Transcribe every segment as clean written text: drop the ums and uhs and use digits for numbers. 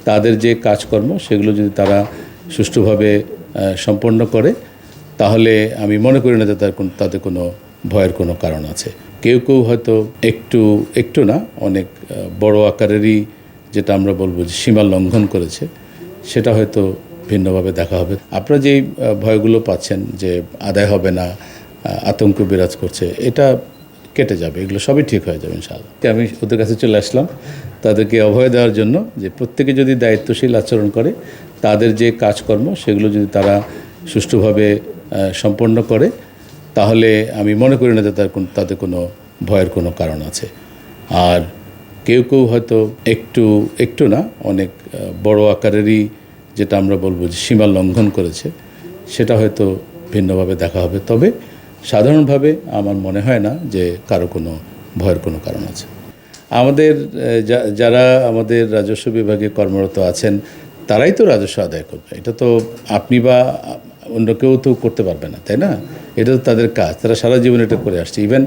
তাদের যে কাজকর্ম সেগুলো যদি তারা সুষ্ঠুভাবে সম্পন্ন করে তাহলে আমি মনে করি না যে তাদের কোনো ভয়ের কোনো কারণ আছে। কেউ কেউ হয়তো একটু না অনেক বড় আকারেরই যেটা আমরা বলবো যে সীমা লঙ্ঘন করেছে, সেটা হয়তো ভিন্নভাবে দেখা হবে। আপনারা যেই ভয়গুলো পাচ্ছেন যে আদায় হবে না, আতঙ্ক বিরাজ করছে, এটা কেটে যাবে, এগুলো সবই ঠিক হয়ে যাবে ইনশাআল্লাহ। আমি ওদের কাছে চলে আসলাম তাদেরকে অভয় দেওয়ার জন্য যে প্রত্যেকে যদি দায়িত্বশীল আচরণ করে, তাদের যে কাজকর্ম সেগুলো যদি তারা সুষ্ঠুভাবে সম্পন্ন করে তাহলে আমি মনে করি না যে তাদের কোনো ভয়ের কোনো কারণ আছে। আর কেউ কেউ হয়তো একটু না অনেক বড় আকারেরই যেটা আমরা বলবো যে সীমা লঙ্ঘন করেছে, সেটা হয়তো ভিন্নভাবে দেখা হবে। তবে সাধারণভাবে আমার মনে হয় না যে কারো কোনো ভয়ের কোনো কারণ আছে। আমাদের যারা আমাদের রাজস্ব বিভাগে কর্মরত আছেন তারাই তো রাজস্ব আদায় করবে। এটা তো আপনি বা অন্য কেউ তো করতে পারবে না, তাই না? এটা তো তাদের কাজ, তারা সারা জীবন এটা করে আসছে। ইভেন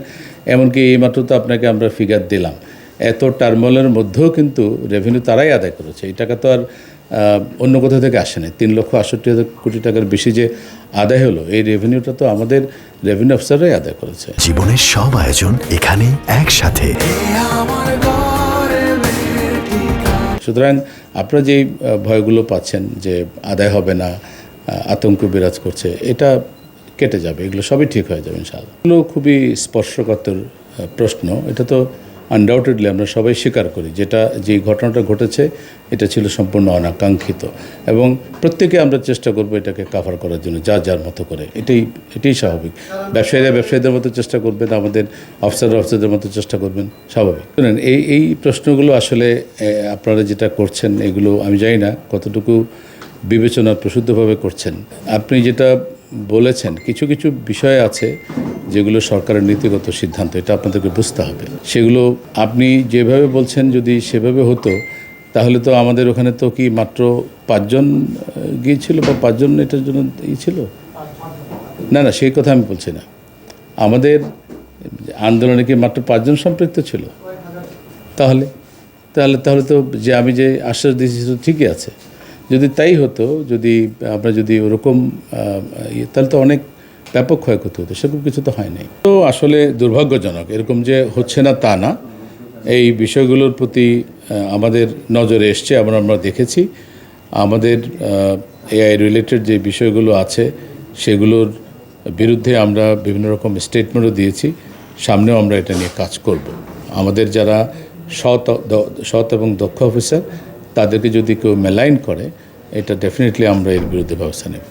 এমনকি এইমাত্র তো আপনাকে আমরা ফিগার দিলাম, এত টার্মোলের মধ্যেও কিন্তু রেভিনিউ তারাই আদায় করেছে। এই টাকা তো আর অন্য কোথাও থেকে আসে না। 3,68,000 কোটি টাকার বেশি যে আদায় হলো, এই রেভিনিউটা তো আমাদের রেভিনিউ অফিসাররাই আদায় করেছে। জীবনের সব আয়োজন এখানে একসাথে। সুতরাং আপনারা যেই ভয়গুলো পাচ্ছেন যে আদায় হবে না, আতঙ্ক বিরাজ করছে, এটা কেটে যাবে, এগুলো সবই ঠিক হয়ে যাবে ইনশাআল্লাহ। এগুলো খুবই স্পর্শকাতর প্রশ্ন। এটা তো আনডাউটেডলি আমরা সবাই স্বীকার করি যে ঘটনাটা ঘটেছে এটা ছিল সম্পূর্ণ অনাকাঙ্ক্ষিত, এবং প্রত্যেকে আমরা চেষ্টা করবো এটাকে কাভার করার জন্য যার মতো করে। এটাই স্বাভাবিক। ব্যবসায়ীদের মতো চেষ্টা করবেন, আমাদের অফিসারদের মতো চেষ্টা করবেন, স্বাভাবিক। শুনেন, এই প্রশ্নগুলো আসলে আপনারা যেটা করছেন এগুলো আমি জানি না কতটুকু বিবেচনা প্রসূদ্ধভাবে করছেন। আপনি যেটা বলেছেন কিছু বিষয় আছে যেগুলো সরকারের নীতিগত সিদ্ধান্ত, এটা আপনাদেরকে বুঝতে হবে। সেগুলো আপনি যেভাবে বলছেন যদি সেভাবে হতো তাহলে তো আমাদের ওখানে তো কি মাত্র 5 জন গিয়েছিল বা 5 জন এটার জন্য ছিল না, সেই কথা আমি বলছি না। আমাদের আন্দোলনে কি মাত্র 5 জন সম্পৃক্ত ছিল? তাহলে তো যে আমি যে আশ্বাস দিয়েছি ঠিকই আছে। যদি তাই হতো, আমরা যদি ওরকম তাহলে তো অনেক ব্যাপক ক্ষয়ক্ষতি হতো। সেরকম কিছু তো হয় নাই। তো আসলে দুর্ভাগ্যজনক, এরকম যে হচ্ছে না তা না। এই বিষয়গুলোর প্রতি আমাদের নজরে এসছে, আমরা দেখেছি। আমাদের এআই রিলেটেড যে বিষয়গুলো আছে সেগুলোর বিরুদ্ধে আমরা বিভিন্ন রকম স্টেটমেন্টও দিয়েছি। সামনেও আমরা এটা নিয়ে কাজ করব। আমাদের যারা সৎ এবং দক্ষ অফিসার তাদেরকে যদি কেউ মেলাইন করে, এটা ডেফিনেটলি আমরা এর বিরুদ্ধে ব্যবস্থা নেব।